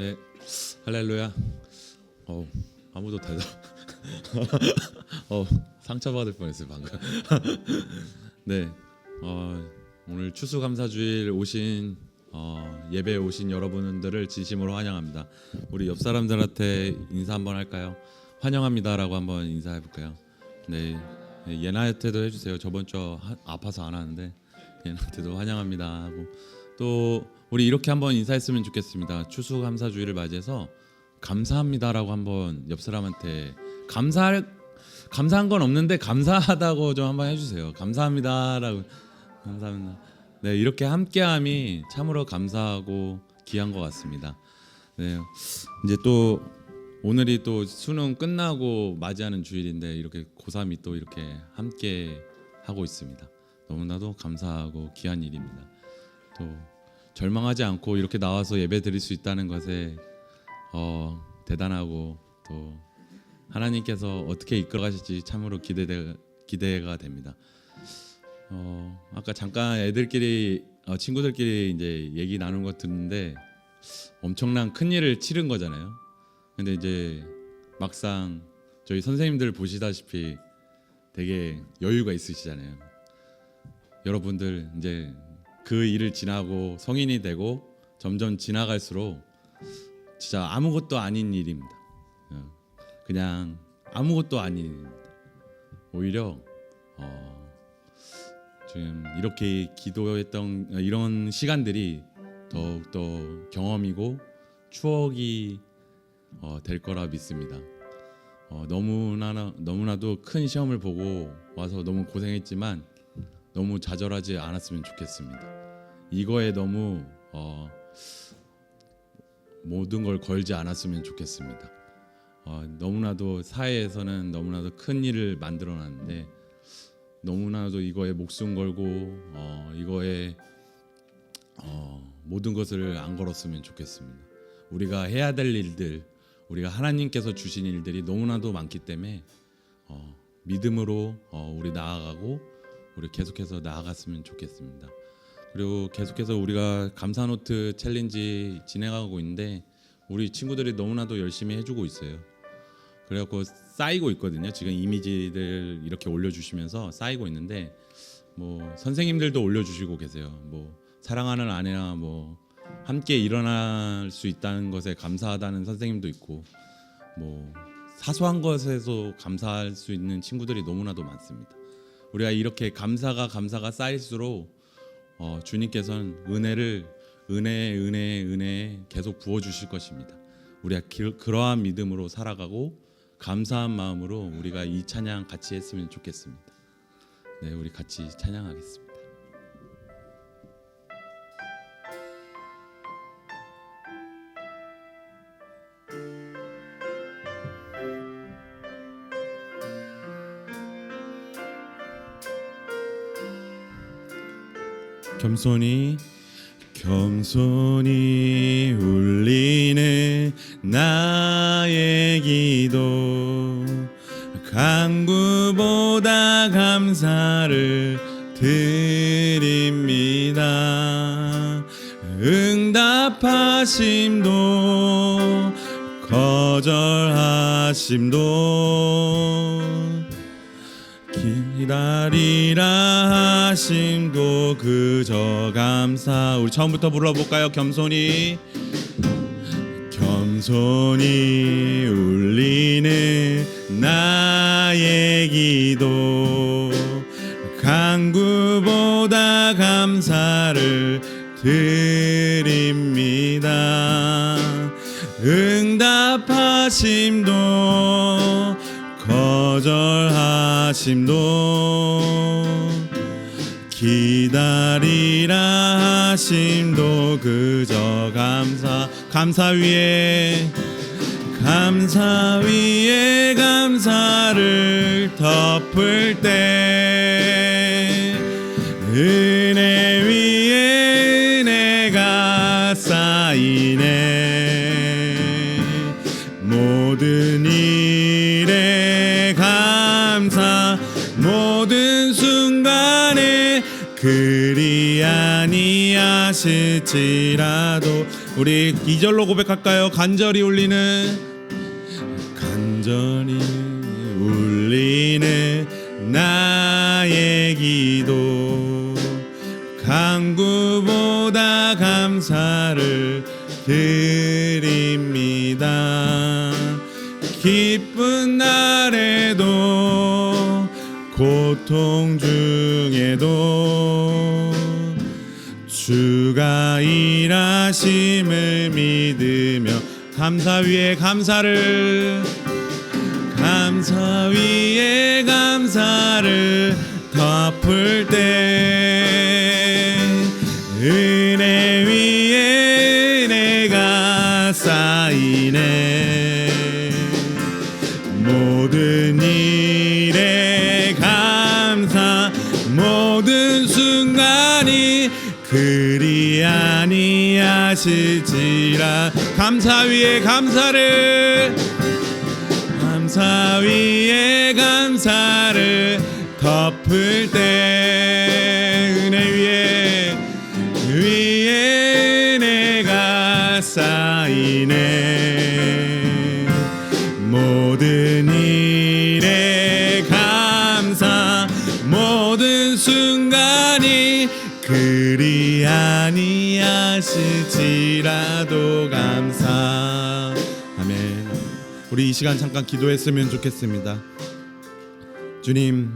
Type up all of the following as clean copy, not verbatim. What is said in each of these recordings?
네, 할렐루야. 아무도 대답. 상처받을 뻔했어요 방금. 네, 오늘 추수감사주일 오신 예배에 오신 여러분들을 진심으로 환영합니다. 우리 옆 사람들한테 인사 한번 할까요? 환영합니다라고 한번 인사해 볼까요? 네, 예나한테도 해주세요. 저번 주 아파서 안 하는데 예나한테도 환영합니다 하고, 또 우리 이렇게 한번 인사했으면 좋겠습니다. 추수감사주일을 맞이해서 감사합니다라고 한번 옆 사람한테 감사한 건 없는데 감사하다고 좀 한번 해주세요. 감사합니다라고. 감사합니다. 네, 이렇게 함께함이 참으로 감사하고 귀한 것 같습니다. 네, 이제 또 오늘이 또 수능 끝나고 맞이하는 주일인데 이렇게 고3이 또 이렇게 함께 하고 있습니다. 너무나도 감사하고 귀한 일입니다. 또 절망하지 않고 이렇게 나와서 예배 드릴 수 있다는 것에 대단하고, 또 하나님께서 어떻게 이끌어 가실지 참으로 기대가 됩니다. 아까 잠깐 애들끼리 친구들끼리 이제 얘기 나눈 거 듣는데 엄청난 큰 일을 치른 거잖아요. 근데 이제 막상 저희 선생님들 보시다시피 되게 여유가 있으시잖아요. 여러분들 이제 그 일을 지나고 성인이 되고 점점 지나갈수록 진짜 아무것도 아닌 일입니다. 그냥 아무것도 아닌 일입니다. 오히려 지금 이렇게 기도했던 이런 시간들이 더욱더 경험이고 추억이 될 거라 믿습니다. 너무나도 큰 시험을 보고 와서 너무 고생했지만 너무 좌절하지 않았으면 좋겠습니다. 이거에 너무 모든 걸 걸지 않았으면 좋겠습니다. 너무나도 사회에서는 너무나도 큰 일을 만들어놨는데 너무나도 이거에 목숨 걸고 이거에 모든 것을 안 걸었으면 좋겠습니다. 우리가 해야 될 일들, 우리가 하나님께서 주신 일들이 너무나도 많기 때문에 믿음으로 우리 나아가고 우리 계속해서 나아갔으면 좋겠습니다. 그리고 계속해서 우리가 감사노트 챌린지 진행하고 있는데 우리 친구들이 너무나도 열심히 해주고 있어요. 그래갖고 쌓이고 있거든요. 지금 이미지들 이렇게 올려주시면서 쌓이고 있는데, 뭐 선생님들도 올려주시고 계세요. 뭐 사랑하는 아내와 뭐 함께 일어날 수 있다는 것에 감사하다는 선생님도 있고, 뭐 사소한 것에서 감사할 수 있는 친구들이 너무나도 많습니다. 우리가 이렇게 감사가 쌓일수록 주님께서는 은혜 계속 부어주실 것입니다. 우리가 그러한 믿음으로 살아가고 감사한 마음으로 우리가 이 찬양 같이 했으면 좋겠습니다. 네, 우리 같이 찬양하겠습니다. 겸손히 울리는 나의 기도, 간구보다 감사를 드립니다. 응답하심도 거절하심도 기다리라 하심도 그저 감사. 우리 처음부터 불러볼까요? 겸손히 울리는 나의 기도, 간구보다 감사를 드립니다. 응답하심도 거절하심도 기다리라 하심도 그저 감사 위에 감사를 덮을 때 은혜 위에 은혜가 쌓이네. 모든 일에 감사, 모든 순간에 그리 아니하실지라도 우리 2절로 고백할까요? 간절히 울리는 나의 기도 간구보다 감사를 드립니다. 기쁜 날에도 고통 중에도 주가 일하심을 믿으며 감사 위에 감사를 덮을 때 은혜 위에 은혜가 쌓이네. 모든 일에 감사 모든 순간이 그리 아니하실지라. 감사 위에 감사를 덮을 때 은혜 위에 은혜가 쌓이네. 모든 일에 감사 모든 순간이 그리 아니하실지라도 감사. 아멘. 우리 이 시간 잠깐 기도했으면 좋겠습니다. 주님,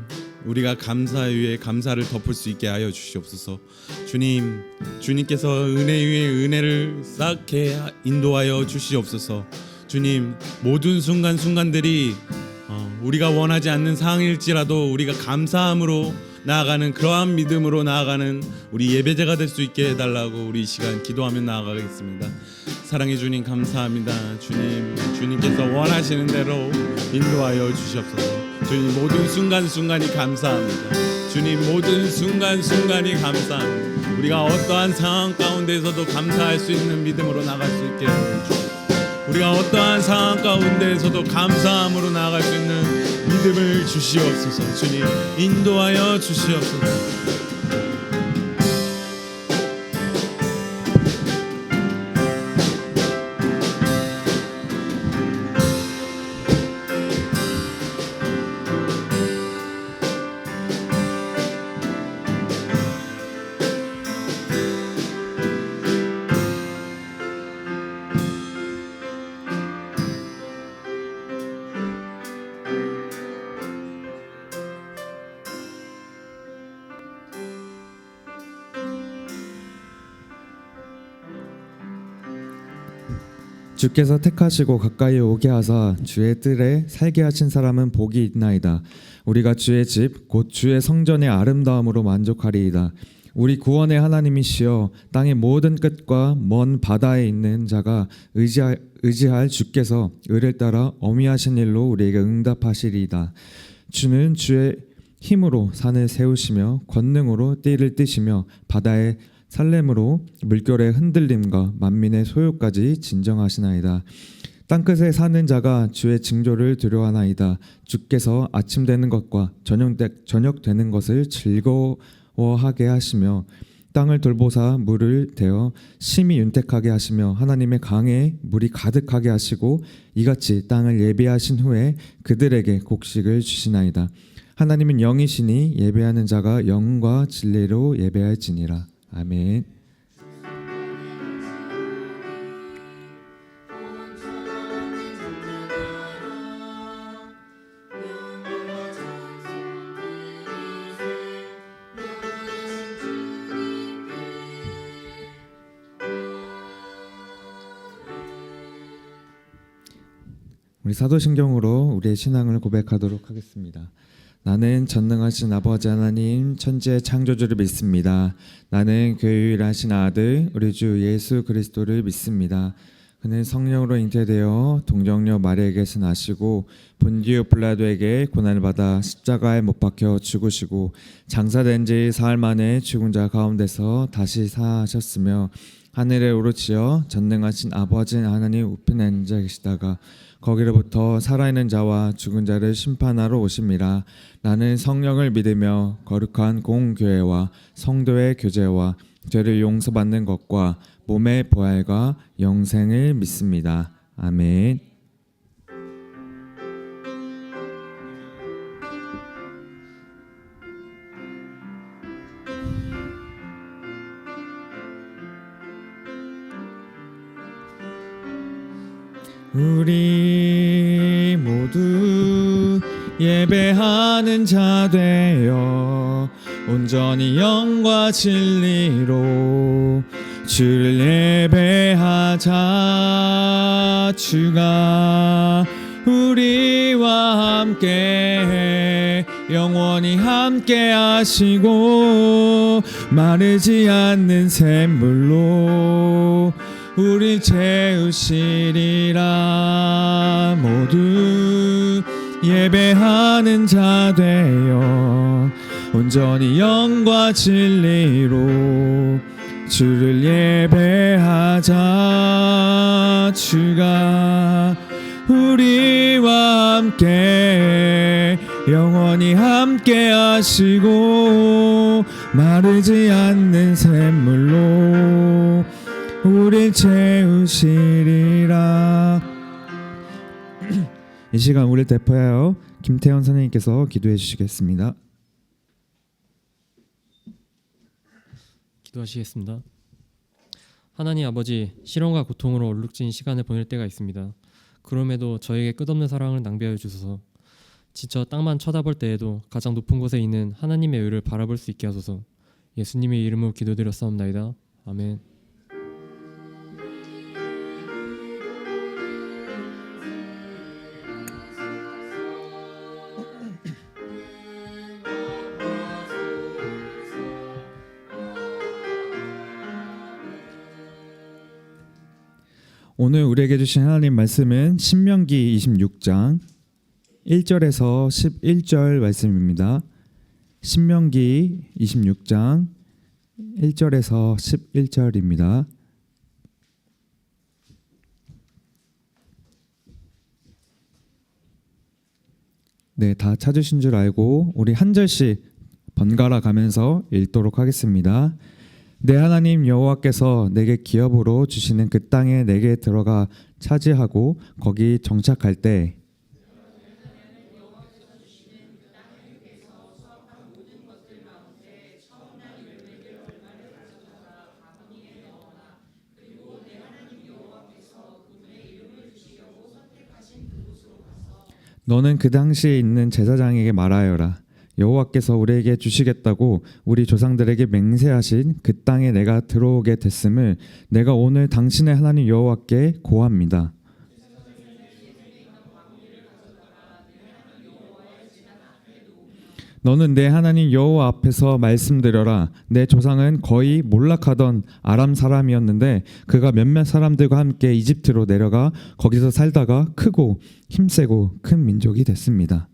우리가 감사 위에 감사를 덮을 수 있게 하여 주시옵소서. 주님, 주님께서 은혜 위에 은혜를 쌓게 인도하여 주시옵소서. 주님, 모든 순간순간들이 우리가 원하지 않는 상황일지라도 우리가 감사함으로 나아가는 그러한 믿음으로 나아가는 우리 예배자가 될 수 있게 해달라고 우리 이 시간 기도하며 나아가겠습니다. 사랑해 주님 감사합니다. 주님께서 원하시는 대로 인도하여 주시옵소서. 주님, 모든 순간순간이 감사합니다. 주님, 모든 순간순간이 감사합니다. 우리가 어떠한 상황 가운데에서도 감사할 수 있는 믿음으로 나갈 수 있게 해주옵소서. 우리가 어떠한 상황 가운데에서도 감사함으로 나아갈 수 있는 믿음을 주시옵소서. 주님, 인도하여 주시옵소서. 주께서 택하시고 가까이 오게 하사 주의 뜰에 살게 하신 사람은 복이 있나이다. 우리가 주의 집 곧 주의 성전의 아름다움으로 만족하리이다. 우리 구원의 하나님이시여, 땅의 모든 끝과 먼 바다에 있는 자가 의지할 주께서 의를 따라 어미하신 일로 우리에게 응답하시리이다. 주는 주의 힘으로 산을 세우시며 권능으로 띠를 띠시며 바다의 살렘으로 물결의 흔들림과 만민의 소요까지 진정하시나이다. 땅끝에 사는 자가 주의 징조를 두려워하나이다. 주께서 아침 되는 것과 저녁 되는 것을 즐거워하게 하시며 땅을 돌보사 물을 대어 심히 윤택하게 하시며 하나님의 강에 물이 가득하게 하시고 이같이 땅을 예비하신 후에 그들에게 곡식을 주시나이다. 하나님은 영이시니 예배하는 자가 영과 진리로 예배할지니라. 아멘. 우리 사도신경으로 우리의 신앙을 고백하도록 하겠습니다. 나는 전능하신 아버지 하나님 천지의 창조주를 믿습니다. 나는 그 유일하신 아들 우리 주 예수 그리스도를 믿습니다. 그는 성령으로 잉태되어 동정녀 마리아에게서 나시고 본디오 빌라도에게 고난을 받아 십자가에 못 박혀 죽으시고 장사된 지 사흘 만에 죽은 자 가운데서 다시 사하셨으며 하늘에 오르치어 전능하신 아버지 하나님 우편에 앉아 계시다가 거기로부터 살아있는 자와 죽은 자를 심판하러 오심이라. 나는 성령을 믿으며 거룩한 공교회와 성도의 교제와 죄를 용서받는 것과 몸의 부활과 영생을 믿습니다. 아멘. 우리 모두 예배하는 자 되어 온전히 영과 진리로 주를 예배하자. 주가 우리와 함께 영원히 함께 하시고 마르지 않는 샘물로 우리 채우시리라. 모두 예배하는 자 되어 온전히 영과 진리로 주를 예배하자. 주가 우리와 함께 영원히 함께 하시고 마르지 않는 샘물로 우릴 채우시리라. 이 시간 우리를 대표하여 김태현 선생님께서 기도해 주시겠습니다. 기도하시겠습니다. 하나님 아버지, 시련과 고통으로 얼룩진 시간을 보낼 때가 있습니다. 그럼에도 저에게 끝없는 사랑을 낭비하여 주소서. 지쳐 땅만 쳐다볼 때에도 가장 높은 곳에 있는 하나님의 의를 바라볼 수 있게 하소서. 예수님의 이름으로 기도드렸사옵나이다. 아멘. 오늘 우리에게 주신 하나님 말씀은 신명기 26장 1절에서 11절 말씀입니다. 신명기 26장 1절에서 11절입니다. 네, 다 찾으신 줄 알고 우리 한 절씩 번갈아 가면서 읽도록 하겠습니다. 내 하나님 여호와께서 내게 기업으로 주시는 그 땅에 내게 들어가 차지하고 거기 정착할 때 너는 그 당시에 있는 제사장에게 말하여라. 여호와께서 우리에게 주시겠다고 우리 조상들에게 맹세하신 그 땅에 내가 들어오게 됐음을 내가 오늘 당신의 하나님 여호와께 고합니다. 너는 내 하나님 여호와 앞에서 말씀드려라. 내 조상은 거의 몰락하던 아람 사람이었는데 그가 몇몇 사람들과 함께 이집트로 내려가 거기서 살다가 크고 힘세고 큰 민족이 됐습니다.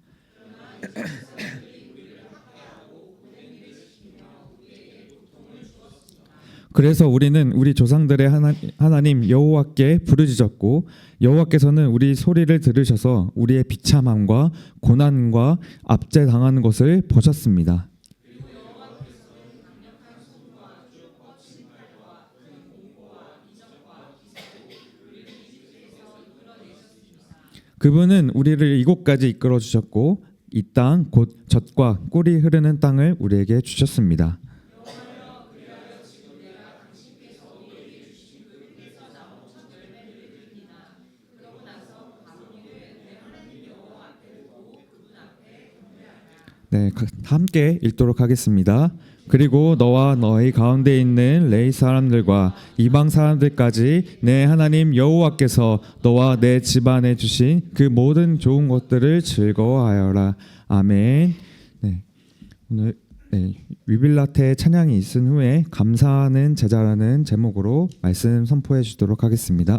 그래서 우리는 우리 조상들의 하나님 여호와께 부르짖었고 여호와께서는 우리 소리를 들으셔서 우리의 비참함과 고난과 압제당하는 것을 보셨습니다. 그분은 우리를 이곳까지 이끌어 주셨고 이 땅 곧 젖과 꿀이 흐르는 땅을 우리에게 주셨습니다. 네, 함께 읽도록 하겠습니다. 그리고 너와 너희 가운데 있는 레위 사람들과 이방 사람들까지 내 하나님 여호와께서 너와 내 집안에 주신 그 모든 좋은 것들을 즐거워하여라. 아멘. 네, 오늘 위빌라테 찬양이 있은 후에 감사하는 제자라는 제목으로 말씀 선포해 주도록 하겠습니다.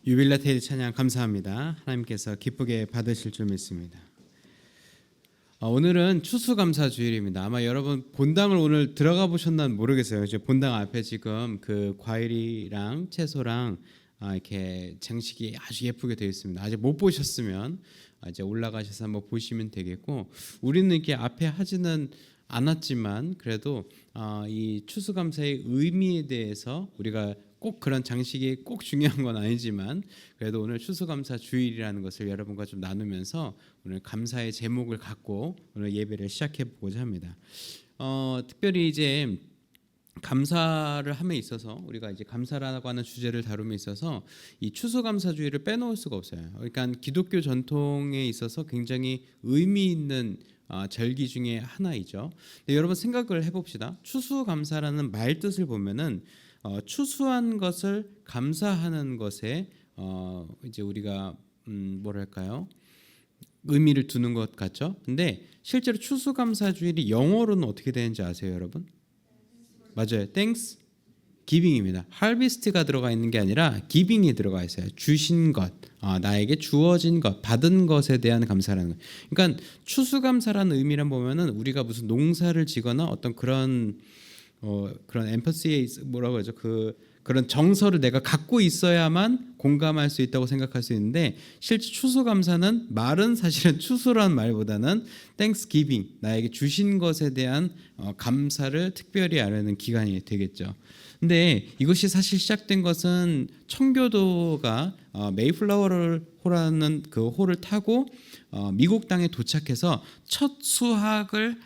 유빌라 테일 찬양 감사합니다. 하나님께서 기쁘게 받으실 줄 믿습니다. 오늘은 추수감사주일입니다. 아마 여러분 본당을 오늘 들어가 보셨나 모르겠어요. 이제 본당 앞에 지금 그 과일이랑 채소랑 이렇게 장식이 아주 예쁘게 되어 있습니다. 아직 못 보셨으면 이제 올라가셔서 한번 보시면 되겠고, 우리는 이렇게 앞에 하지는 않았지만 그래도 이 추수감사의 의미에 대해서 우리가 꼭 그런 장식이 꼭 중요한 건 아니지만 그래도 오늘 추수감사 주일이라는 것을 여러분과 좀 나누면서 오늘 감사의 제목을 갖고 오늘 예배를 시작해 보고자 합니다. 특별히 이제 감사를 함에 있어서 우리가 이제 감사라고 하는 주제를 다룸에 있어서 이 추수감사주의를 빼놓을 수가 없어요. 그러니까 기독교 전통에 있어서 굉장히 의미 있는 절기 중에 하나이죠. 여러분 생각을 해봅시다. 추수감사라는 말 뜻을 보면은 추수한 것을 감사하는 것에 이제 우리가 뭐랄까요? 의미를 두는 것 같죠. 근데 실제로 추수감사주일이 영어로는 어떻게 되는지 아세요, 여러분? 맞아요. Thanks giving입니다. harvest가 들어가 있는 게 아니라 giving이 들어가 있어요. 주신 것, 나에게 주어진 것, 받은 것에 대한 감사라는 것. 그러니까 추수감사라는 의미를 보면은 우리가 무슨 농사를 지거나 어떤 그런 엠퍼시에 뭐라고 하죠? 그런 정서를 내가 갖고 있어야만 공감할 수 있다고 생각할 수 있는데, 실제 추수감사는 말은 사실은 추수라는 말보다는 Thanksgiving, 나에게 주신 것에 대한 감사를 특별히 아뢰는 기간이 되겠죠. 근데 이것이 사실 시작된 것은 청교도가 메이플라워 호라는 그 호를 타고 미국 땅에 도착해서 첫 수확을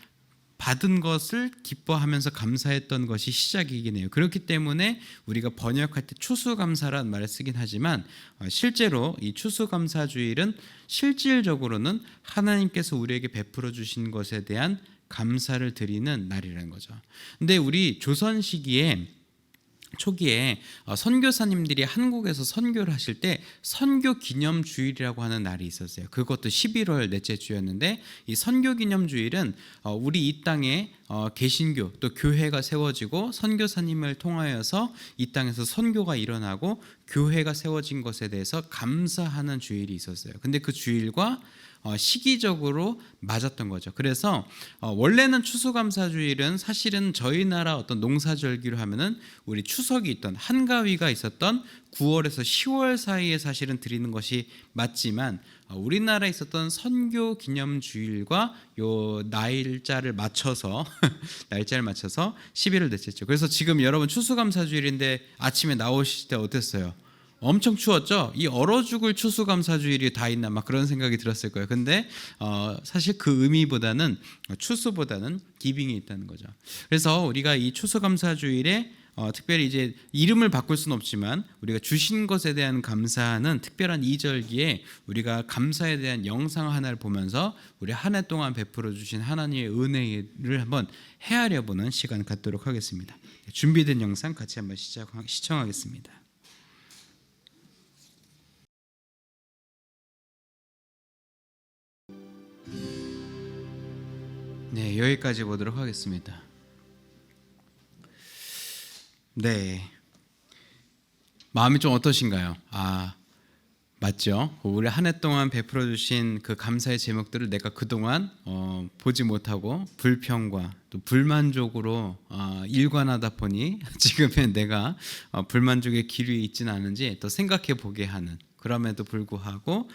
받은 것을 기뻐하면서 감사했던 것이 시작이긴 해요. 그렇기 때문에 우리가 번역할 때 추수감사라는 말을 쓰긴 하지만 실제로 이 추수감사주일은 실질적으로는 하나님께서 우리에게 베풀어 주신 것에 대한 감사를 드리는 날이라는 거죠. 근데 우리 조선 시기에 초기에 선교사님들이 한국에서 선교를 하실 때 선교 기념 주일이라고 하는 날이 있었어요. 그것도 11월 넷째 주였는데, 이 선교 기념 주일은 우리 이 땅에 개신교 또 교회가 세워지고 선교사님을 통하여서 이 땅에서 선교가 일어나고 교회가 세워진 것에 대해서 감사하는 주일이 있었어요. 근데 그 주일과 시기적으로 맞았던 거죠. 그래서 원래는 추수감사주일은 사실은 저희 나라 어떤 농사절기로 하면은 우리 추석이 있던 한가위가 있었던 9월에서 10월 사이에 사실은 드리는 것이 맞지만, 우리나라에 있었던 선교 기념주일과 요 날짜를 맞춰서 11월 넷째죠. 그래서 지금 여러분 추수감사주일인데 아침에 나오실 때 어땠어요? 엄청 추웠죠. 이 얼어 죽을 추수감사주일이 다 있나 막 그런 생각이 들었을 거예요. 근데 사실 그 의미보다는 추수보다는 기빙이 있다는 거죠. 그래서 우리가 이 추수감사주일에 특별히 이제 이름을 바꿀 수는 없지만 우리가 주신 것에 대한 감사는 특별한 이 절기에 우리가 감사에 대한 영상 하나를 보면서 우리 한 해 동안 베풀어 주신 하나님의 은혜를 한번 헤아려 보는 시간을 갖도록 하겠습니다. 준비된 영상 같이 한번 시청하겠습니다. 네, 여기까지 보도록 하겠습니다. 네, 마음이 좀 어떠신가요? 맞죠? 우리 한 해 동안 베풀어 주신 그 감사의 제목들을 내가 그동안 보지 못하고 불평과 또 불만족으로 일관하다 보니 지금의 내가 불만족의 길 위에 있지는 않은지 또 생각해 보게 하는, 그럼에도 불구하고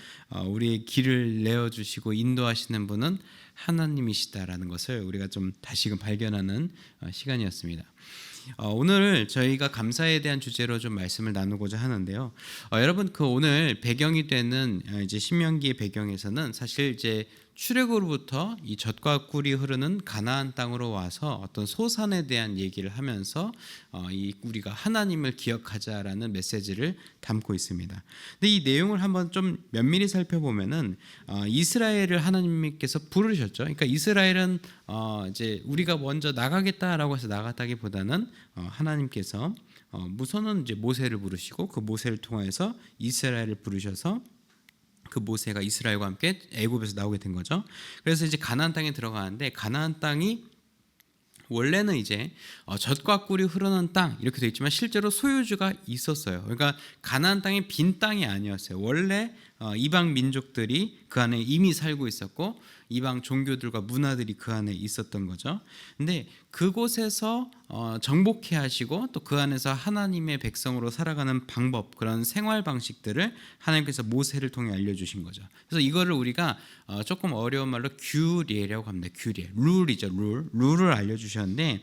우리의 길을 내어주시고 인도하시는 분은 하나님이시다라는 것을 우리가 좀 다시금 발견하는 시간이었습니다. 오늘 저희가 감사에 대한 주제로 좀 말씀을 나누고자 하는데요. 여러분 오늘 배경이 되는 이제 신명기의 배경에서는 사실 이제 출애굽으로부터 이 젖과 꿀이 흐르는 가나안 땅으로 와서 어떤 소산에 대한 얘기를 하면서 우리가 하나님을 기억하자라는 메시지를 담고 있습니다. 근데 이 내용을 한번 좀 면밀히 살펴보면은 이스라엘을 하나님께서 부르셨죠. 그러니까 이스라엘은 이제 우리가 먼저 나가겠다라고 해서 나갔다기보다는 하나님께서 우선은 이제 모세를 부르시고 그 모세를 통해서 이스라엘을 부르셔서 그 모세가 이스라엘과 함께 애굽에서 나오게 된 거죠. 그래서 이제 가나안 땅에 들어가는데 가나안 땅이 원래는 이제 젖과 꿀이 흐르는 땅 이렇게 되어 있지만 실제로 소유주가 있었어요. 그러니까 가나안 땅이 빈 땅이 아니었어요. 원래 이방 민족들이 그 안에 이미 살고 있었고 이방 종교들과 문화들이 그 안에 있었던 거죠. 근데 그곳에서 정복해 하시고 또 그 안에서 하나님의 백성으로 살아가는 방법, 그런 생활 방식들을 하나님께서 모세를 통해 알려주신 거죠. 그래서 이거를 우리가 조금 어려운 말로 규례라고 합니다. 규례, 룰이죠. 룰을 알려주셨는데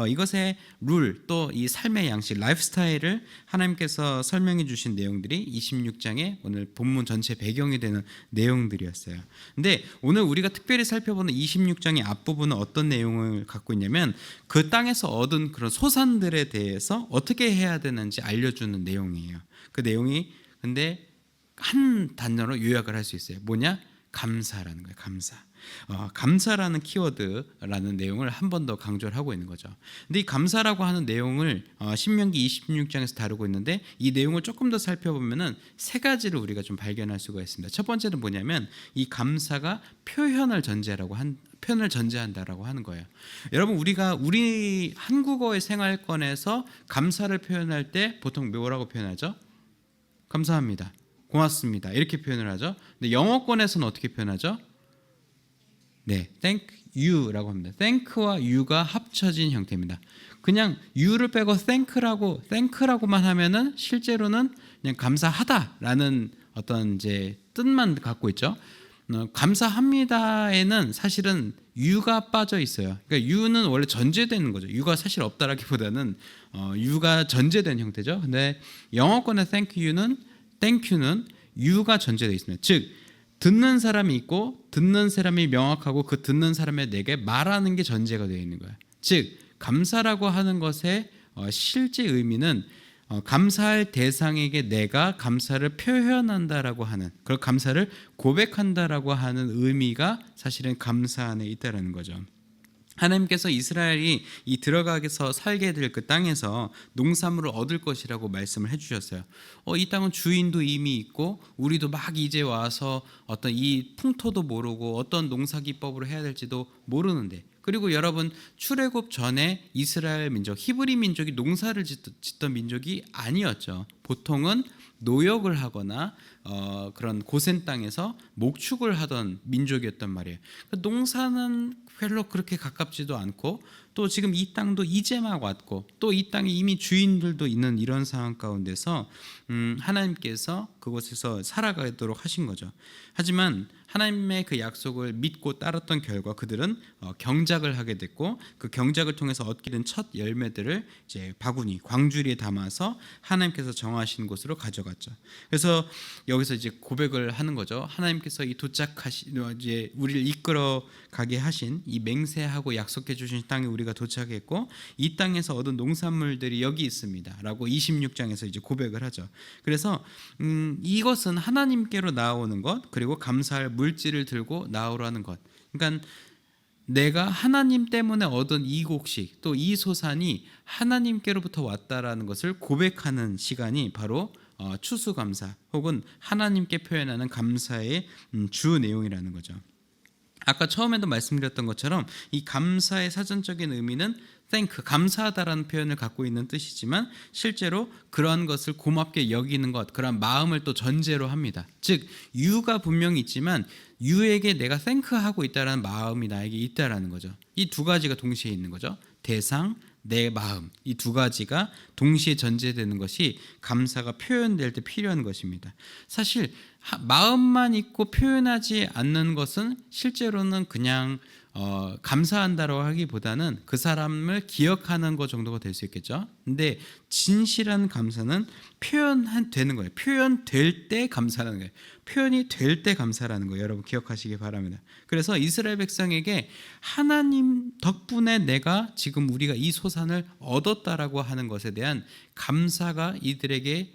이것의 룰, 또 이 삶의 양식, 라이프 스타일을 하나님께서 설명해 주신 내용들이 26장에 오늘 본문 전체 배경이 되는 내용들이었어요. 근데 오늘 우리가 특별히 살펴보는 26장의 앞부분은 어떤 내용을 갖고 있냐면 그 땅에서 얻은 그런 소산들에 대해서 어떻게 해야 되는지 알려주는 내용이에요. 그 내용이 근데 한 단어로 요약을 할 수 있어요. 뭐냐? 감사라는 거예요. 감사라는 키워드라는 내용을 한 번 더 강조를 하고 있는 거죠. 근데 이 감사라고 하는 내용을 신명기 26장에서 다루고 있는데 이 내용을 조금 더 살펴보면은 세 가지를 우리가 좀 발견할 수가 있습니다. 첫 번째는 뭐냐면 이 감사가 표현을 전제한다라고 하는 거예요. 여러분 우리 한국어의 생활권에서 감사를 표현할 때 보통 뭐라고 표현하죠? 감사합니다. 고맙습니다. 이렇게 표현을 하죠. 근데 영어권에서는 어떻게 표현하죠? 네, thank you라고 합니다. thank와 you가 합쳐진 형태입니다. 그냥 you를 빼고 thank라고만 하면은 실제로는 그냥 감사하다라는 어떤 이제 뜻만 갖고 있죠. 감사합니다에는 사실은 you가 빠져 있어요. 그러니까 you는 원래 전제되는 거죠. you가 사실 없다라기보다는 you가 전제된 형태죠. 근데 영어권의 thank you는 you가 전제되어 있습니다. 즉 듣는 사람이 있고 듣는 사람이 명확하고 그 듣는 사람의 내게 말하는 게 전제가 되어 있는 거예요. 즉 감사라고 하는 것의 실제 의미는 감사할 대상에게 내가 감사를 표현한다라고 하는, 그런 감사를 고백한다라고 하는 의미가 사실은 감사 안에 있다라는 거죠. 하나님께서 이스라엘이 이 들어가서 살게 될 그 땅에서 농산물을 얻을 것이라고 말씀을 해주셨어요. 이 땅은 주인도 이미 있고 우리도 막 이제 와서 어떤 이 풍토도 모르고 어떤 농사 기법으로 해야 될지도 모르는데, 그리고 여러분 출애굽 전에 이스라엘 민족, 히브리 민족이 농사를 짓던 민족이 아니었죠. 보통은 노역을 하거나 그런 고센 땅에서 목축을 하던 민족이었단 말이에요. 농사는 별로 그렇게 가깝지도 않고 또 지금 이 땅도 이제 막 왔고 또 이 땅에 이미 주인들도 있는 이런 상황 가운데서 하나님께서 그곳에서 살아가도록 하신 거죠. 하지만 하나님의 그 약속을 믿고 따랐던 결과 그들은 경작을 하게 됐고 그 경작을 통해서 얻게 된 첫 열매들을 이제 바구니, 광주리에 담아서 하나님께서 정하신 곳으로 가져갔죠. 그래서 여기서 이제 고백을 하는 거죠. 하나님께서 이 이제 우리를 이끌어 가게 하신 이 맹세하고 약속해 주신 땅에 우리가 도착했고 이 땅에서 얻은 농산물들이 여기 있습니다라고 26장에서 이제 고백을 하죠. 그래서 이것은 하나님께로 나오는 것, 그리고 감사할 물질을 들고 나오라는 것. 그러니까 내가 하나님 때문에 얻은 이 곡식, 또 이 소산이 하나님께로부터 왔다라는 것을 고백하는 시간이 바로 추수감사 혹은 하나님께 표현하는 감사의 주 내용이라는 거죠. 아까 처음에도 말씀드렸던 것처럼 이 감사의 사전적인 의미는 thank, 감사하다라는 표현을 갖고 있는 뜻이지만 실제로 그러한 것을 고맙게 여기는 것, 그러한 마음을 또 전제로 합니다. 즉 you가 분명히 있지만 you에게 내가 thank하고 있다라는 마음이 나에게 있다라는 거죠. 이 두 가지가 동시에 있는 거죠. 대상, 내 마음, 이 두 가지가 동시에 전제되는 것이 감사가 표현될 때 필요한 것입니다. 사실 마음만 있고 표현하지 않는 것은 실제로는 그냥 감사한다라고 하기보다는 그 사람을 기억하는 것 정도가 될 수 있겠죠. 근데 진실한 감사는 표현되는 거예요. 표현될 때 감사라는 거예요. 표현이 될 때 감사라는 거예요. 여러분 기억하시기 바랍니다. 그래서 이스라엘 백성에게 하나님 덕분에 내가 지금 우리가 이 소산을 얻었다라고 하는 것에 대한 감사가 이들에게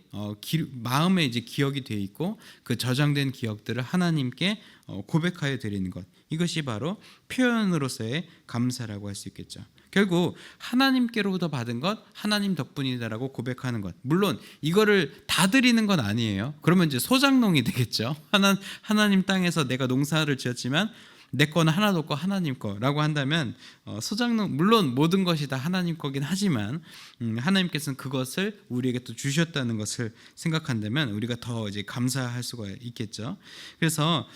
마음에 이제 기억이 되어 있고 그 저장된 기억들을 하나님께 고백하여 드리는 것, 이것이 바로 표현으로서의 감사라고 할 수 있겠죠. 결국 하나님께로부터 받은 것, 하나님 덕분이다라고 고백하는 것. 물론 이거를 다 드리는 건 아니에요. 그러면 이제 소작농이 되겠죠. 하나님 땅에서 내가 농사를 지었지만 내 거는 하나도 없고 하나님 거라고 한다면 소장농 물론 모든 것이 다 하나님 거긴 하지만 하나님께서는 그것을 우리에게 또 주셨다는 것을 생각한다면 우리가 더 이제 감사할 수가 있겠죠. 그래서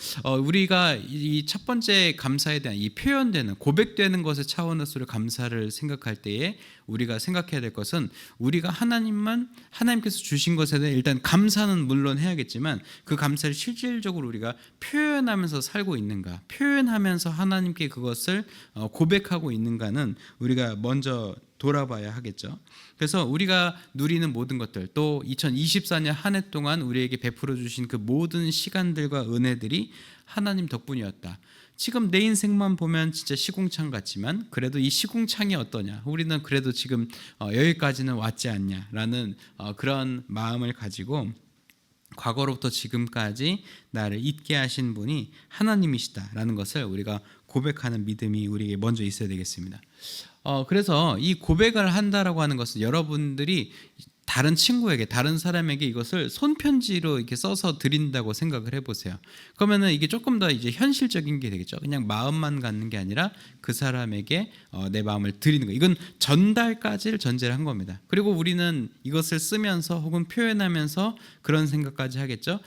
우리가 이 첫 번째 감사에 대한 이 표현되는 고백되는 것의 차원에서 감사를 생각할 때에 우리가 생각해야 될 것은 우리가 하나님께서 주신 것에 대해 일단 감사는 물론 해야겠지만 그 감사를 실질적으로 우리가 표현하면서 살고 있는가, 표현하면서 하나님께 그것을 고백하고 있는가는 우리가 먼저 돌아봐야 하겠죠. 그래서 우리가 누리는 모든 것들, 또 2024년 한 해 동안 우리에게 베풀어 주신 그 모든 시간들과 은혜들이 하나님 덕분이었다. 지금 내 인생만 보면 진짜 시궁창 같지만 그래도 이 시궁창이 어떠냐, 우리는 그래도 지금 여기까지는 왔지 않냐라는 그런 마음을 가지고 과거로부터 지금까지 나를 있게 하신 분이 하나님이시다라는 것을 우리가 고백하는 믿음이 우리에게 먼저 있어야 되겠습니다. 그래서 이 고백을 한다라고 하는 것은 여러분들이 다른 친구에게, 다른 사람에게 이것을 손편지로 이렇게 써서 드린다고 생각을 해보세요. 그러면은 이게 조금 더 이제 현실적인 게 되겠죠. 그냥 마음만 갖는 게 아니라 그 사람에게 내 마음을 드리는 거. 이건 전달까지를 전제를 한 겁니다. 그리고 우리는 이것을 쓰면서 혹은 표현하면서 그런 생각까지 하겠죠.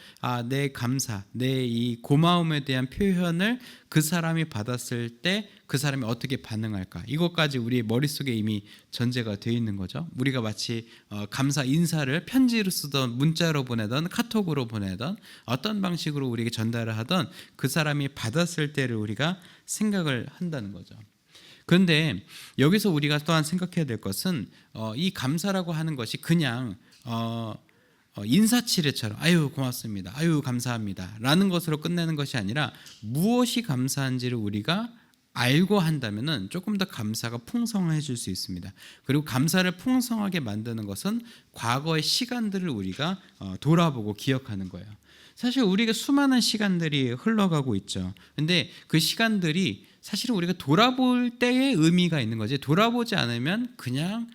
내 감사, 내 이 고마움에 대한 표현을 그 사람이 받았을 때 그 사람이 어떻게 반응할까, 이것까지 우리의 머릿속에 이미 전제가 되어 있는 거죠. 우리가 마치 감사 인사를 편지로 쓰던, 문자로 보내던, 카톡으로 보내던, 어떤 방식으로 우리에게 전달을 하던 그 사람이 받았을 때를 우리가 생각을 한다는 거죠. 그런데 여기서 우리가 또한 생각해야 될 것은 이 감사라고 하는 것이 그냥 인사치레처럼 아유 고맙습니다, 아유 감사합니다 라는 것으로 끝내는 것이 아니라 무엇이 감사한지를 우리가 알고 한다면은 조금 더 감사가 풍성해질 수 있습니다. 그리고 감사를 풍성하게 만드는 것은 과거의 시간들을 우리가 돌아보고 기억하는 거예요. 사실 우리가 수많은 시간들이 흘러가고 있죠. 근데 그 시간들이 사실은 우리가 돌아볼 때의 의미가 있는 거지, 돌아보지 않으면 그냥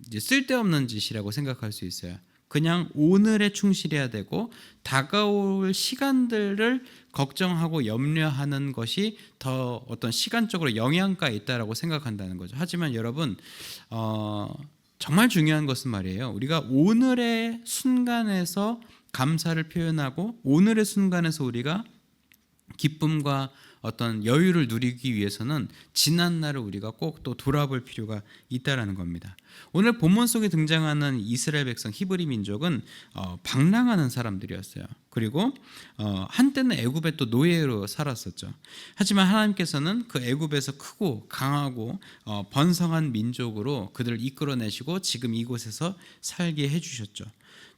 이제 쓸데없는 짓이라고 생각할 수 있어요. 그냥 오늘에 충실해야 되고 다가올 시간들을 걱정하고 염려하는 것이 더 어떤 시간적으로 영향가 있다라고 생각한다는 거죠. 하지만 여러분 정말 중요한 것은 말이에요. 우리가 오늘의 순간에서 감사를 표현하고 오늘의 순간에서 우리가 기쁨과 어떤 여유를 누리기 위해서는 지난 날을 우리가 꼭 또 돌아볼 필요가 있다라는 겁니다. 오늘 본문 속에 등장하는 이스라엘 백성 히브리 민족은 방랑하는 사람들이었어요. 그리고 한때는 애굽에 또 노예로 살았었죠. 하지만 하나님께서는 그 애굽에서 크고 강하고 번성한 민족으로 그들을 이끌어내시고 지금 이곳에서 살게 해주셨죠.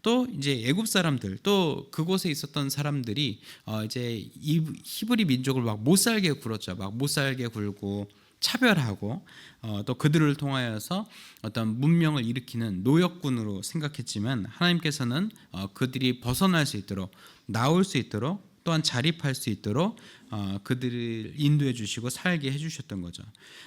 또 이제 애굽 사람들, 또 그곳에 있었던 사람들이 이제 이 히브리 민족을 막 못 살게 굴었죠. 막 못 살게 굴고 차별하고 또 그들을 통하여서 어떤 문명을 일으키는 노역군으로 생각했지만 하나님께서는 그들이 벗어날 수 있도록, 나올 수 있도록, 또한 자립할 수 있도록 그들을 인도해 주시고 살게 해주셨던 거죠.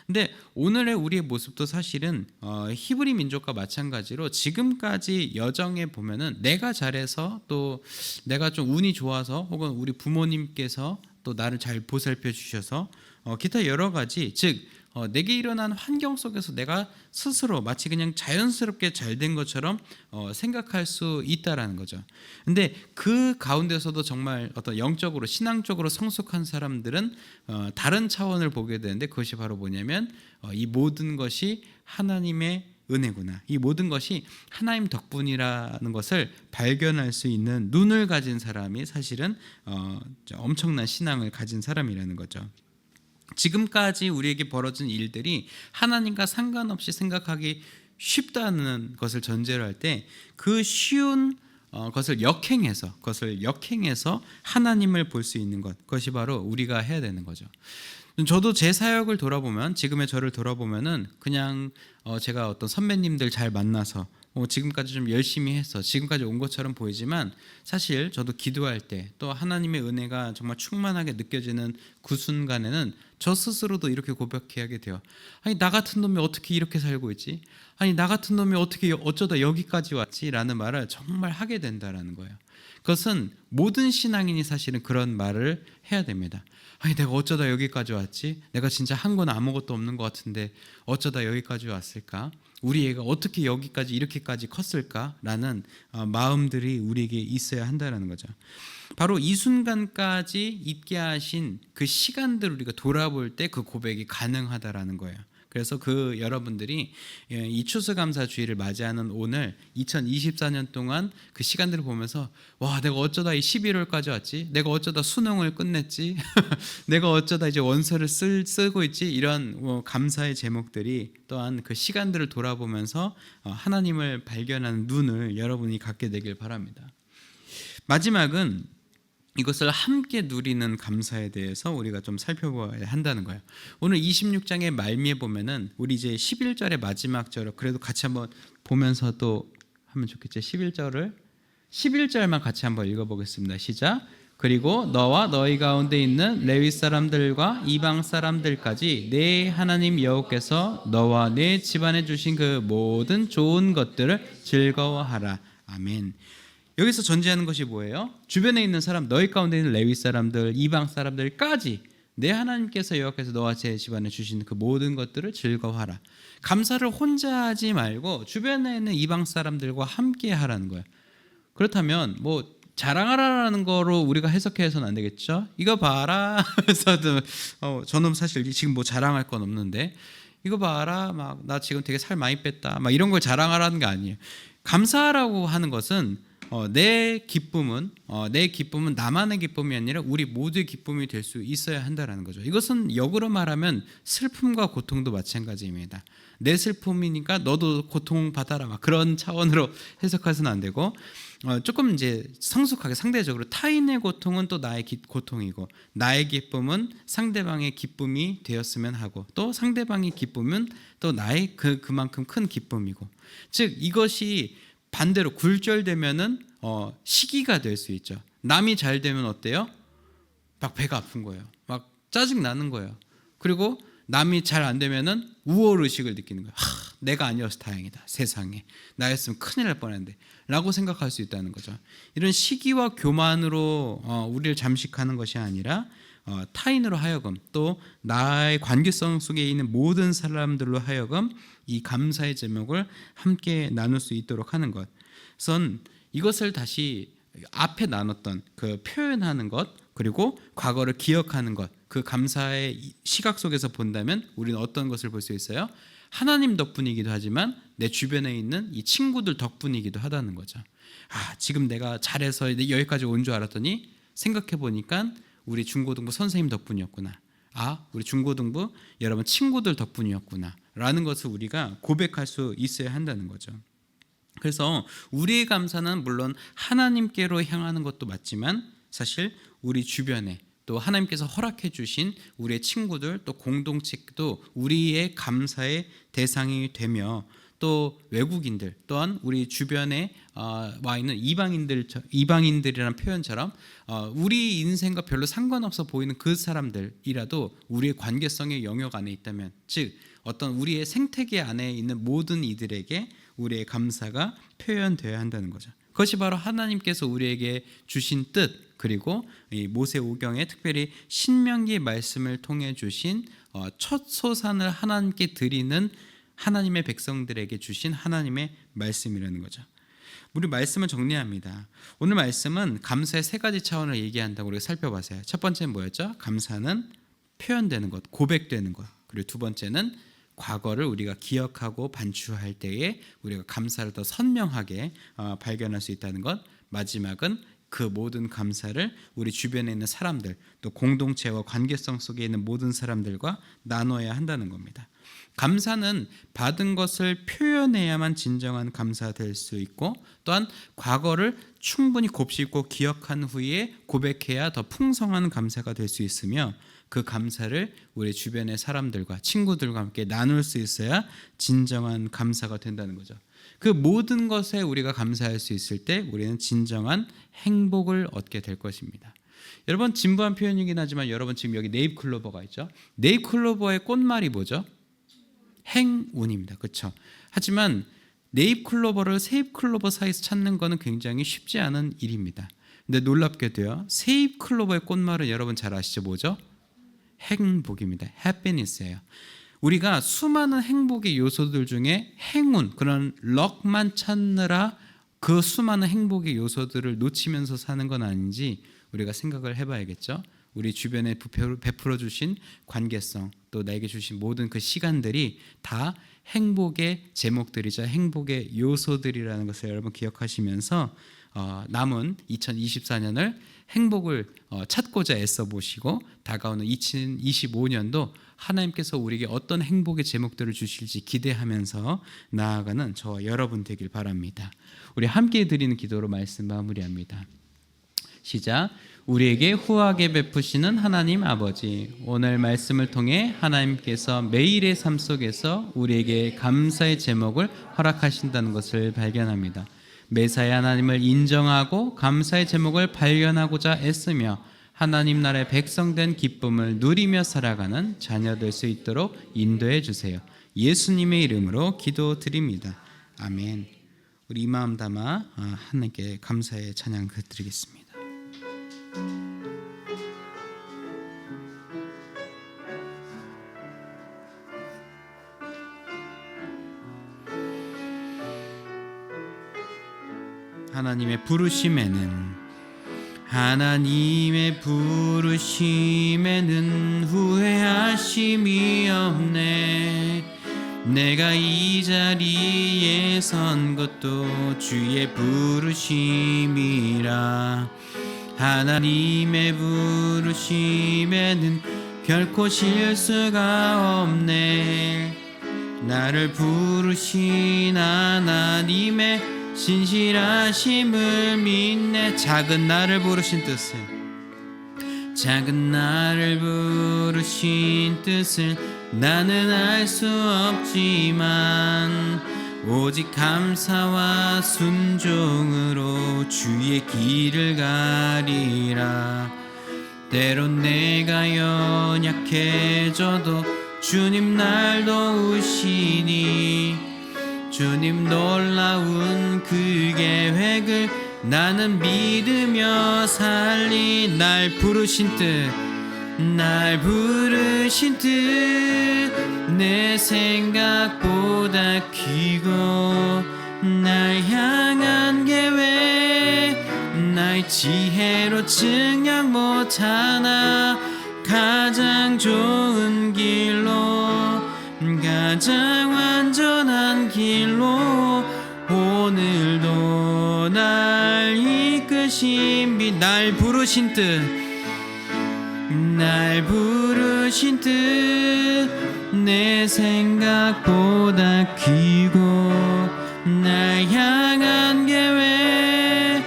근데 오늘의 우리의 모습도 사실은 히브리 민족과 마찬가지로 지금까지 여정에 보면은 내가 잘해서, 또 내가 좀 운이 좋아서, 혹은 우리 부모님께서 또 나를 잘 보살펴 주셔서 기타 여러 가지, 즉 내게 일어난 환경 속에서 내가 스스로 마치 그냥 자연스럽게 잘 된 것처럼 생각할 수 있다라는 거죠. 근데 그 가운데서도 정말 어떤 영적으로, 신앙적으로 성숙한 사람들은 다른 차원을 보게 되는데, 그것이 바로 뭐냐면 이 모든 것이 하나님의 은혜구나, 이 모든 것이 하나님 덕분이라는 것을 발견할 수 있는 눈을 가진 사람이 사실은 엄청난 신앙을 가진 사람이라는 거죠. 지금까지 우리에게 벌어진 일들이 하나님과 상관없이 생각하기 쉽다는 것을 전제로 할 때 그 쉬운 것을 역행해서 하나님을 볼 수 있는 것, 그것이 바로 우리가 해야 되는 거죠. 저도 제 사역을 돌아보면, 지금의 저를 돌아보면은 그냥 제가 어떤 선배님들 잘 만나서 지금까지 좀 열심히 해서 지금까지 온 것처럼 보이지만, 사실 저도 기도할 때 또 하나님의 은혜가 정말 충만하게 느껴지는 그 순간에는 저 스스로도 이렇게 고백하게 돼요. 아니, 나 같은 놈이 어떻게 이렇게 살고 있지? 아니, 나 같은 놈이 어떻게 어쩌다 여기까지 왔지? 라는 말을 정말 하게 된다라는 거예요. 그것은 모든 신앙인이 사실은 그런 말을 해야 됩니다. 아니 내가 어쩌다 여기까지 왔지? 내가 진짜 한 건 아무것도 없는 것 같은데 어쩌다 여기까지 왔을까? 우리 애가 어떻게 여기까지 이렇게까지 컸을까? 라는 마음들이 우리에게 있어야 한다는 거죠. 바로 이 순간까지 있게 하신 그 시간들을 우리가 돌아볼 때 그 고백이 가능하다라는 거예요. 그래서 그 여러분들이 이 추수감사주의를 맞이하는 오늘 2024년 동안 그 시간들을 보면서 와 내가 어쩌다 이 11월까지 왔지? 내가 어쩌다 수능을 끝냈지? 내가 어쩌다 이제 원서를 쓰고 있지? 이런 감사의 제목들이 또한 그 시간들을 돌아보면서 하나님을 발견하는 눈을 여러분이 갖게 되길 바랍니다. 마지막은 이것을 함께 누리는 감사에 대해서 우리가 좀 살펴봐야 한다는 거예요. 오늘 26장의 말미에 보면은 우리 이제 11절의 마지막 절을 그래도 같이 한번 보면서 또 하면 좋겠죠. 11절만 같이 한번 읽어보겠습니다. 시작. 그리고 너와 너희 가운데 있는 레위 사람들과 이방 사람들까지 내 하나님 여호와께서 너와 내 집안에 주신 그 모든 좋은 것들을 즐거워하라. 아멘. 여기서 전제하는 것이 뭐예요? 주변에 있는 사람, 너희 가운데 있는 레위 사람들, 이방 사람들까지 내 하나님께서 여호와께서 너와 제 집안에 주신 그 모든 것들을 즐거워하라. 감사를 혼자 하지 말고 주변에 있는 이방 사람들과 함께 하라는 거예요. 그렇다면 뭐 자랑하라는 거로 우리가 해석해서는 안 되겠죠? 이거 봐라. 저는 사실 지금 뭐 자랑할 건 없는데 이거 봐라. 막 나 지금 되게 살 많이 뺐다. 막 이런 걸 자랑하라는 게 아니에요. 감사하라고 하는 것은 내 기쁨은 나만의 기쁨이 아니라 우리 모두의 기쁨이 될 수 있어야 한다는 거죠. 이것은 역으로 말하면 슬픔과 고통도 마찬가지입니다. 내 슬픔이니까 너도 고통받아라 막 그런 차원으로 해석해서는 안 되고 조금 이제 성숙하게 상대적으로 타인의 고통은 또 나의 고통이고 나의 기쁨은 상대방의 기쁨이 되었으면 하고 또 상대방의 기쁨은 또 나의 그만큼 큰 기쁨이고 즉 이것이 반대로 굴절되면은 시기가 될 수 있죠. 남이 잘 되면 어때요? 막 배가 아픈 거예요. 막 짜증 나는 거예요. 그리고 남이 잘 안 되면은 우월 의식을 느끼는 거예요. 내가 아니어서 다행이다. 세상에 나였으면 큰일 날 뻔했는데 라고 생각할 수 있다는 거죠. 이런 시기와 교만으로 우리를 잠식하는 것이 아니라 타인으로 하여금 또 나의 관계성 속에 있는 모든 사람들로 하여금 이 감사의 제목을 함께 나눌 수 있도록 하는 것. 우선 이것을 다시 앞에 나눴던 그 표현하는 것 그리고 과거를 기억하는 것 그 감사의 시각 속에서 본다면 우리는 어떤 것을 볼 수 있어요? 하나님 덕분이기도 하지만 내 주변에 있는 이 친구들 덕분이기도 하다는 거죠. 지금 내가 잘해서 여기까지 온 줄 알았더니 생각해 보니까 우리 중고등부 선생님 덕분이었구나. 우리 중고등부 여러분 친구들 덕분이었구나 라는 것을 우리가 고백할 수 있어야 한다는 거죠. 그래서 우리의 감사는 물론 하나님께로 향하는 것도 맞지만 사실 우리 주변에 또 하나님께서 허락해 주신 우리의 친구들 또 공동체도 우리의 감사의 대상이 되며 또 외국인들 또한 우리 주변에 와 있는 이방인들이라는 표현처럼 우리 인생과 별로 상관없어 보이는 그 사람들이라도 우리의 관계성의 영역 안에 있다면 즉 어떤 우리의 생태계 안에 있는 모든 이들에게 우리의 감사가 표현되어야 한다는 거죠. 그것이 바로 하나님께서 우리에게 주신 뜻 그리고 이 모세오경에 특별히 신명기 말씀을 통해 주신 첫 소산을 하나님께 드리는 하나님의 백성들에게 주신 하나님의 말씀이라는 거죠. 우리 말씀을 정리합니다. 오늘 말씀은 감사의 세 가지 차원을 얘기한다고 우리가 살펴봤어요. 첫 번째는 뭐였죠? 감사는 표현되는 것, 고백되는 것. 그리고 두 번째는 과거를 우리가 기억하고 반추할 때에 우리가 감사를 더 선명하게 발견할 수 있다는 것. 마지막은 그 모든 감사를 우리 주변에 있는 사람들 또 공동체와 관계성 속에 있는 모든 사람들과 나눠야 한다는 겁니다. 감사는 받은 것을 표현해야만 진정한 감사가 될 수 있고 또한 과거를 충분히 곱씹고 기억한 후에 고백해야 더 풍성한 감사가 될 수 있으며 그 감사를 우리 주변의 사람들과 친구들과 함께 나눌 수 있어야 진정한 감사가 된다는 거죠. 그 모든 것에 우리가 감사할 수 있을 때 우리는 진정한 행복을 얻게 될 것입니다. 여러분 진부한 표현이긴 하지만 여러분 지금 여기 네잎클로버가 있죠. 네잎클로버의 꽃말이 뭐죠? 행운입니다. 그렇죠? 하지만 네잎클로버를 세잎클로버 사이에서 찾는 것은 굉장히 쉽지 않은 일입니다. 근데 놀랍게도요, 세잎 클로버의 꽃말은 여러분 잘 아시죠? 뭐죠? 행복입니다. happiness예요. 우리가 수많은 행복의 요소들 중에 행운, 그런 럭만 찾느라 그 수많은 행복의 요소들을 놓치면서 사는 건 아닌지 우리가 생각을 해봐야겠죠. 우리 주변에 베풀어 주신 관계성, 또 나에게 주신 모든 그 시간들이 다 행복의 제목들이자 행복의 요소들이라는 것을 여러분 기억하시면서 남은 2024년을 행복을 찾고자 애써 보시고 다가오는 2025년도 하나님께서 우리에게 어떤 행복의 제목들을 주실지 기대하면서 나아가는 저와 여러분 되길 바랍니다. 우리 함께 드리는 기도로 말씀 마무리합니다. 시작. 우리에게 후하게 베푸시는 하나님 아버지, 오늘 말씀을 통해 하나님께서 매일의 삶 속에서 우리에게 감사의 제목을 허락하신다는 것을 발견합니다. 매사에 하나님을 인정하고 감사의 제목을 발견하고자 애쓰며 하나님 나라의 백성된 기쁨을 누리며 살아가는 자녀 될 수 있도록 인도해 주세요. 예수님의 이름으로 기도드립니다. 아멘. 우리 이 마음 담아 하나님께 감사의 찬양 드리겠습니다. 하나님의 부르심에는 후회하심이 없네. 내가 이 자리에 선 것도 주의 부르심이라. 하나님의 부르심에는 결코 실수가 없네. 나를 부르신 하나님의 신실하심을 믿네. 작은 나를 부르신 뜻을 나는 알 수 없지만 오직 감사와 순종으로 주의 길을 가리라. 때론 내가 연약해져도 주님 날 도우시니 주님 놀라운 그 계획을 나는 믿으며 살리. 날 부르신 뜻 내 생각보다 크고 날 향한 계획 나의 지혜로 증량 못하나 가장 좋은 길로 가장 완전한 길로 오늘도 날 이끄신 빛. 날 부르신 뜻 내 생각보다 크고 날 향한 계획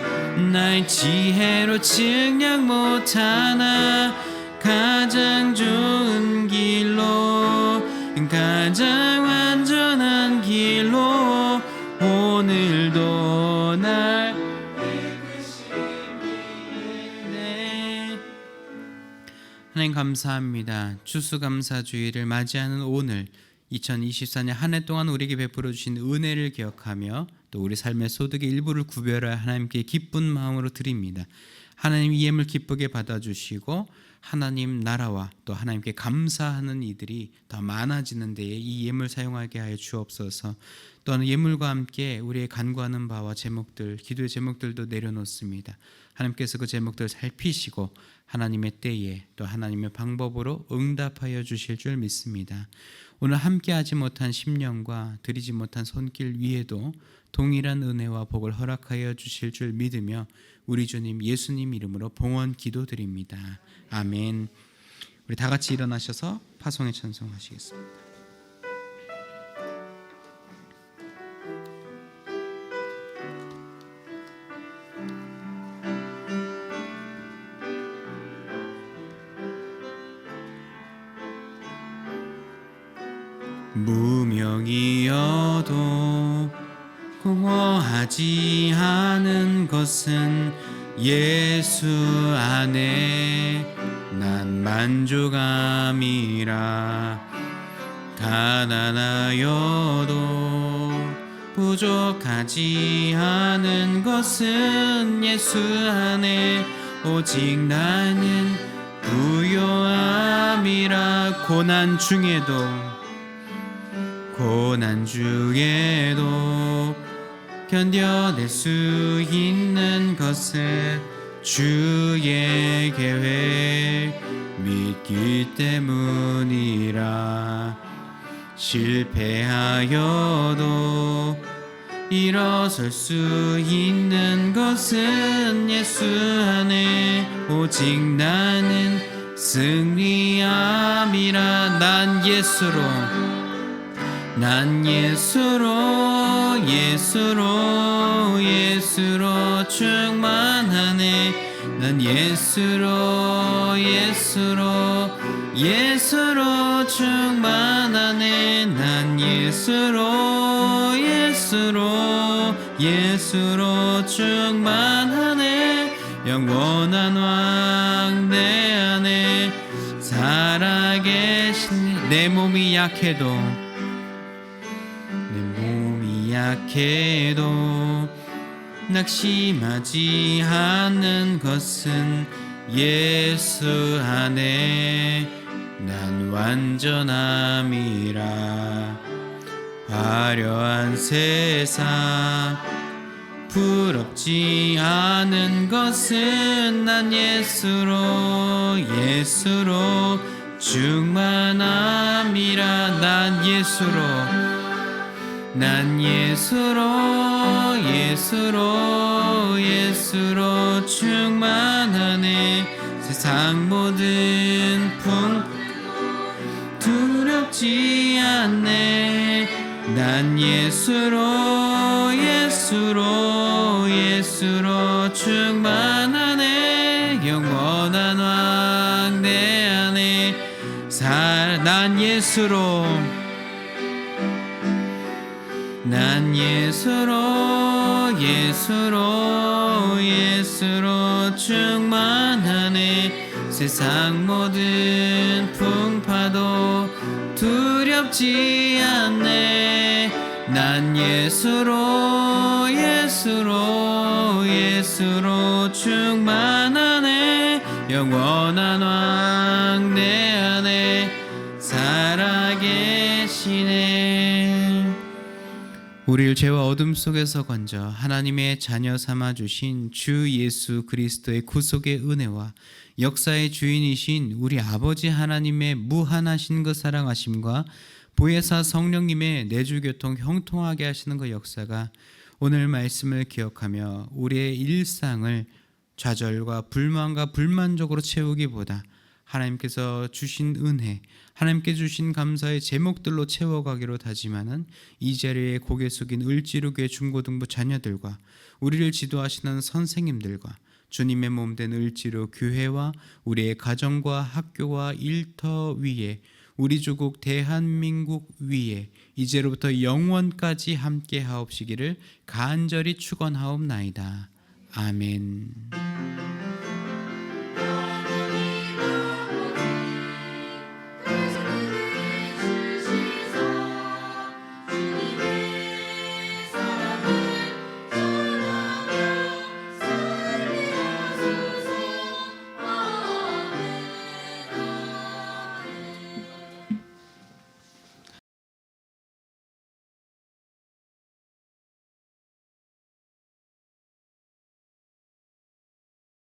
나의 지혜로 증량 못하나 가장 좋은 길로 가장 완전한 길로 오늘도 날 이끄시네. 하나님 감사합니다. 추수감사주의를 맞이하는 오늘 2024년 한 해 동안 우리에게 베풀어 주신 은혜를 기억하며 또 우리 삶의 소득의 일부를 구별하여 하나님께 기쁜 마음으로 드립니다. 하나님 이 예물 기쁘게 받아주시고 하나님 나라와 또 하나님께 감사하는 이들이 더 많아지는 데에 이 예물 사용하게 하여 주옵소서. 또한 예물과 함께 우리의 간구하는 바와 제목들, 기도의 제목들도 내려놓습니다. 하나님께서 그 제목들을 살피시고 하나님의 때에 또 하나님의 방법으로 응답하여 주실 줄 믿습니다. 오늘 함께하지 못한 심령과 드리지 못한 손길 위에도 동일한 은혜와 복을 허락하여 주실 줄 믿으며 우리 주님 예수님 이름으로 봉헌 기도드립니다. 아멘. 우리 다 같이 일어나셔서 파송의 찬송하시겠습니다. 무명이어도 공허하지 않은 것은 예수 안에 난 만족함이라. 가난하여도 부족하지 않은 것은 예수 안에 오직 나는 부요함이라. 고난 중에도 견뎌낼 수 있는 것은 주의 계획 믿기 때문이라. 실패하여도 일어설 수 있는 것은 예수 안에 오직 나는 승리함이라. 예수로 충만하네. 난 예수로 충만하네. 난 예수로 충만하네. 영원한 왕 내 안에 살아계신. 내 몸이 약해도 낙심하지 않는 것은 예수 안에 난 완전함이라. 화려한 세상 부럽지 않은 것은 난 예수로 충만함이라. 난 예수로 충만하네. 세상 모든 풍 두렵지 않네. 난 예수로 충만하네. 영원한 왕 내 안에 난 예수로 충만하네. 세상 모든 풍파도 두렵지 않네. 난 예수로 충만하네. 영원한 왕 내 안에 살아계시네. 우리를 죄와 어둠 속에서 건져 하나님의 자녀 삼아 주신 주 예수 그리스도의 구속의 은혜와 역사의 주인이신 우리 아버지 하나님의 무한하신 그 사랑하심과 보혜사 성령님의 내주교통 형통하게 하시는 그 역사가 오늘 말씀을 기억하며 우리의 일상을 좌절과 불만과 불만족으로 채우기보다 하나님께서 주신 은혜, 하나님께 주신 감사의 제목들로 채워가기로 다짐하는 이 자리에 고개 숙인 을지로교회 중고등부 자녀들과 우리를 지도하시는 선생님들과 주님의 몸된 을지로 교회와 우리의 가정과 학교와 일터 위에 우리 조국 대한민국 위에 이제로부터 영원까지 함께 하옵시기를 간절히 축원하옵나이다. 아멘.